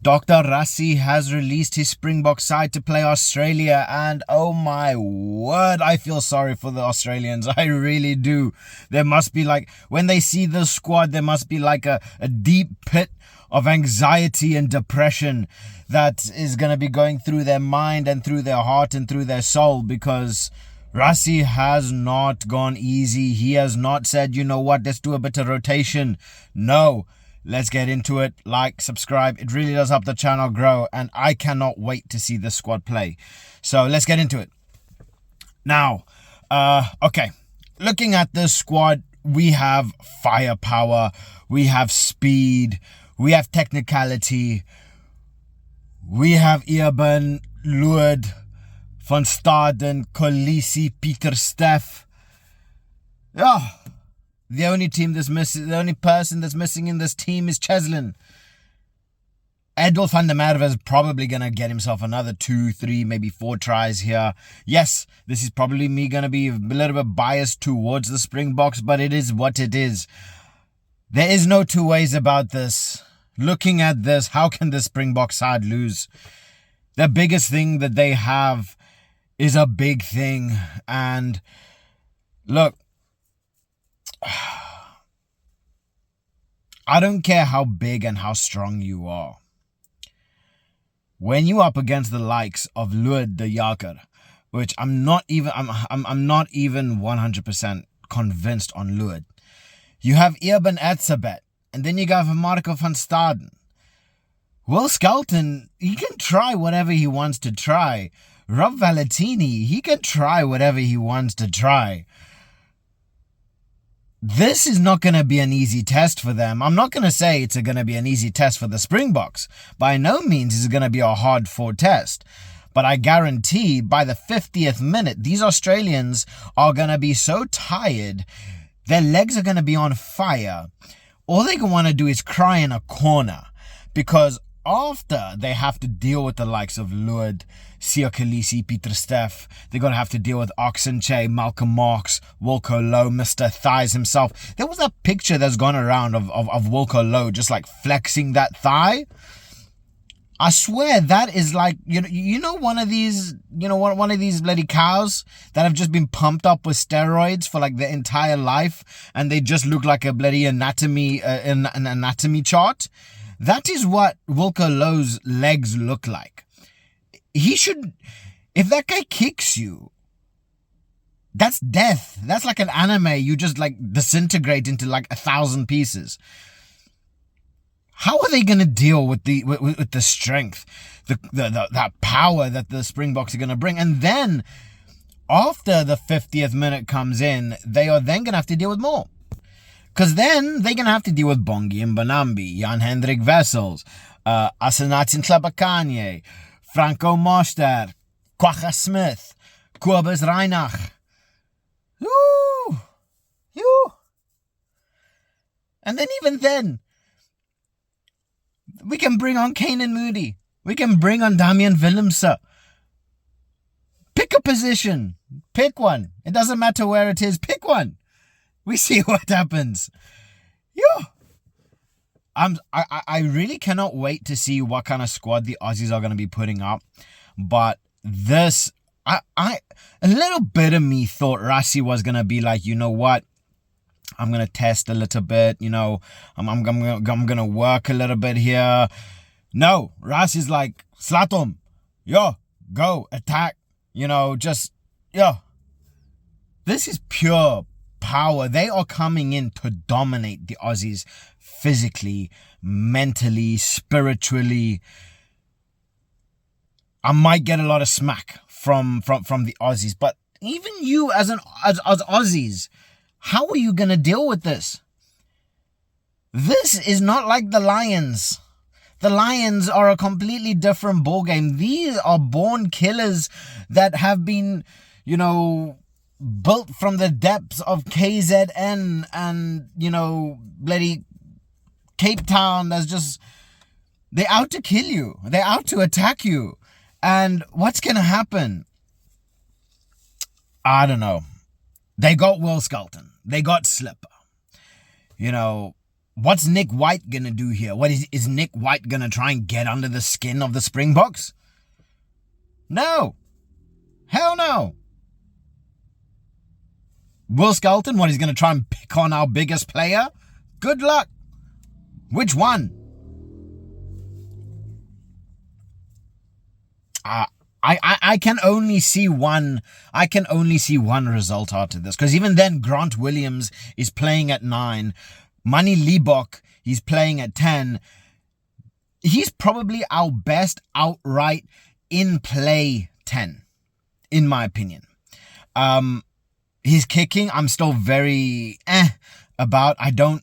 Dr. Rassie has released his Springbok side to play Australia, and oh my word, I feel sorry for the Australians. I really do. There must be when they see the squad, there must be a deep pit of anxiety and depression that is going to be going through their mind and through their heart and through their soul, because Rassie has not gone easy. He has not said, you know what, let's do a bit of rotation. No. Let's get into it. Like, subscribe. It really does help the channel grow, and I cannot wait to see this squad play. So let's get into it. Now, okay. Looking at this squad, we have firepower, we have speed, we have technicality, we have Eben, Lued, Van Staden, Kolisi, Pieter Steff. Yeah. The only person that's missing in this team is Cheslin. Edel van der Merwe is probably going to get himself another 2, 3, maybe 4 tries here. Yes, this is probably me going to be a little bit biased towards the Springboks, but it is what it is. There is no two ways about this. Looking at this, how can the Springbok side lose? The biggest thing that they have is a big thing. And look, I don't care how big and how strong you are. When you're up against the likes of Lued de Jager, which I'm not even 100% convinced on Lued. You have Eben Etzebeth, and then you got Marco van Staden. Will Skelton, he can try whatever he wants to try. Rob Valentini, he can try whatever he wants to try. This is not going to be an easy test for them. I'm not going to say it's going to be an easy test for the Springboks. By no means is it going to be a hard-fought test. But I guarantee by the 50th minute, these Australians are going to be so tired, their legs are going to be on fire. All they want to do is cry in a corner, because after they have to deal with the likes of Lued, Siya Kolisi, Pieter Steff, they're going to have to deal with Oxenche, Malcolm Marx, Wilco Low, Mr. Thighs himself. There was that picture that's gone around of Wilco Low just flexing that thigh. I swear that is one of these bloody cows that have just been pumped up with steroids for their entire life, and they just look like a bloody anatomy chart. That is what Wilco Low's legs look like. He should, if that guy kicks you, that's death. That's like an anime. You just disintegrate into 1,000 pieces. How are they going to deal with the strength, that power that the Springboks are going to bring? And then after the 50th minute comes in, they are then going to have to deal with more. Because then they're going to have to deal with Bongi and Bonambi, Jan-Hendrik Wessels, Asanatin Tlabakanye, Franco Moster, Kwacha Smith, Kobus Reinach. Yoo! And then even then, we can bring on Kanan Moody. We can bring on Damian Willemse. Pick a position. Pick one. It doesn't matter where it is. Pick one. We see what happens. Yeah. I really cannot wait to see what kind of squad the Aussies are going to be putting up. But this, a little bit of me thought Rassie was going to be you know what? I'm going to test a little bit, I'm going to work a little bit here. No, Rassie's Slatom, yo, go, attack, This is pure power. They are coming in to dominate the Aussies physically, mentally, spiritually. I might get a lot of smack from the Aussies, but even you as Aussies, how are you going to deal with this? This is not like the Lions. The Lions are a completely different ballgame. These are born killers that have been, built from the depths of KZN and, bloody Cape Town. They're out to kill you. They're out to attack you. And what's going to happen? I don't know. They got Will Skelton. They got Slipper. What's Nick White going to do here? What is Nick White going to try and get under the skin of the Springboks? No. Hell no. Will Skelton, what, he's going to try and pick on our biggest player? Good luck. Which one? I can only see one. I can only see one result out of this, because even then, Grant Williams is playing at 9. Mani Libbok, he's playing at 10. He's probably our best outright in play 10, in my opinion. His kicking, I'm still very about. I don't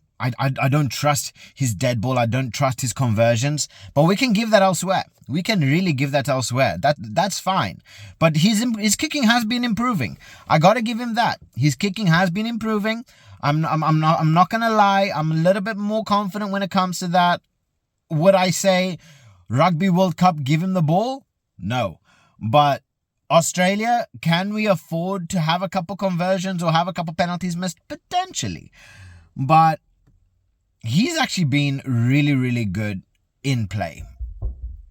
trust his dead ball. I don't trust his conversions. But we can give that elsewhere. We can really give that elsewhere. That's fine. But his kicking has been improving. I gotta give him that. His kicking has been improving. I'm not gonna lie. I'm a little bit more confident when it comes to that. Would I say Rugby World Cup, give him the ball? No. But Australia, can we afford to have a couple conversions or have a couple penalties missed? Potentially. But he's actually been really, really good in play.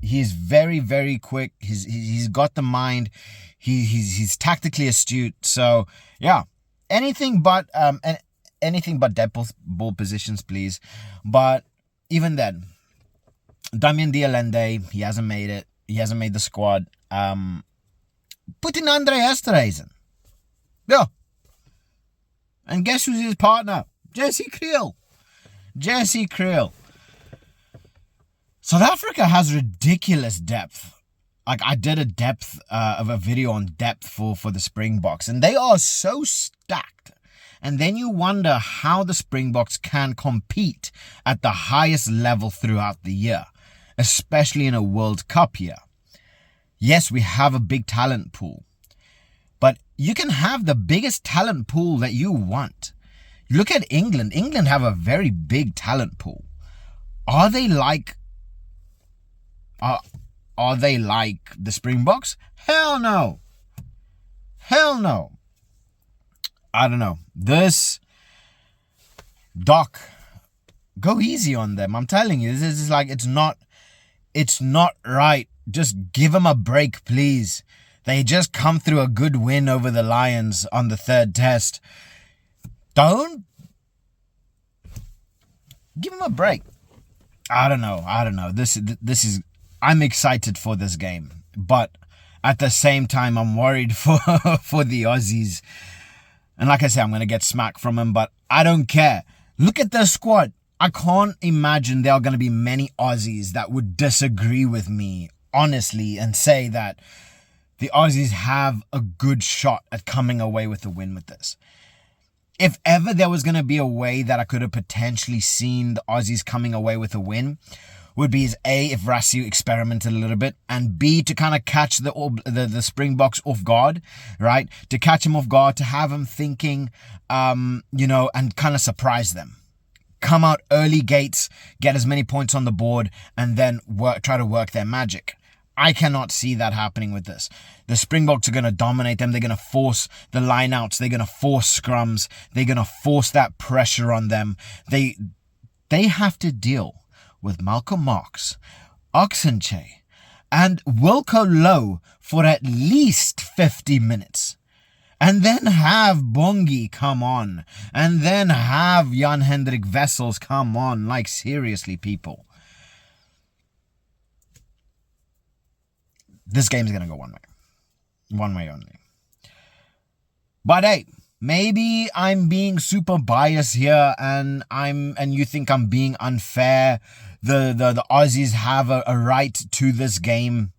He's very, very quick. He's got the mind. He's tactically astute. So yeah, anything but dead ball positions, please. But even then, Damian Dialende, he hasn't made it. He hasn't made the squad. Put in Andre Esterhuizen. Yeah. And guess who's his partner? Jesse Kriel. Jesse Kriel. South Africa has ridiculous depth. Like, I did a depth of a video on depth for the Springboks, and they are so stacked. And then you wonder how the Springboks can compete at the highest level throughout the year, especially in a World Cup year. Yes, we have a big talent pool, but you can have the biggest talent pool that you want. Look at England. England have a very big talent pool. Are they like the Springboks? Hell no. Hell no. I don't know. This Doc, go easy on them. I'm telling you, this is like, it's not right. Just give them a break, please. They just come through a good win over the Lions on the third test. Don't give them a break. I don't know. This is. I'm excited for this game, but at the same time, I'm worried for the Aussies. And like I said, I'm gonna get smacked from them, but I don't care. Look at their squad. I can't imagine there are gonna be many Aussies that would disagree with me, honestly, and say that the Aussies have a good shot at coming away with a win with this. If ever there was going to be a way that I could have potentially seen the Aussies coming away with a win, would be is A, if Rassie experimented a little bit, and B, to kind of catch the Springboks off guard, right? To catch him off guard, to have him thinking, and kind of surprise them. Come out early gates, get as many points on the board, and then try to work their magic. I cannot see that happening with this. The Springboks are going to dominate them. They're going to force the lineouts. They're going to force scrums. They're going to force that pressure on them. They have to deal with Malcolm Marx, Oxenche, and Wilco Low for at least 50 minutes. And then have Bongi come on. And then have Jan-Hendrik Wessels come on. Like, seriously, people. This game is going to go one way. One way only. But hey, maybe I'm being super biased here and you think I'm being unfair. The Aussies have a right to this game.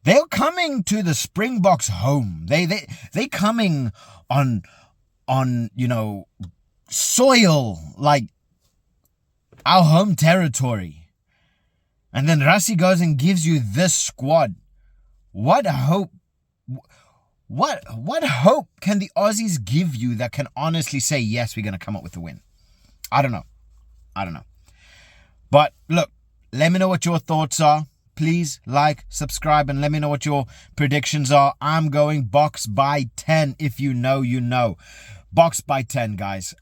They're coming to the Springboks home. They coming on soil, like our home territory. And then Rassie goes and gives you this squad. What hope can the Aussies give you that can honestly say, yes, we're going to come up with a win? I don't know. But look, let me know what your thoughts are. Please like, subscribe, and let me know what your predictions are. I'm going Boks by 10. If you know, you know. Boks by 10, guys.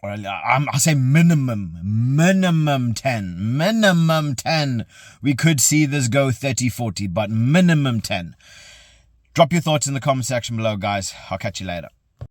or I'll say minimum 10. We could see this go 30-40, but minimum 10. Drop your thoughts in the comment section below, guys. I'll catch you later.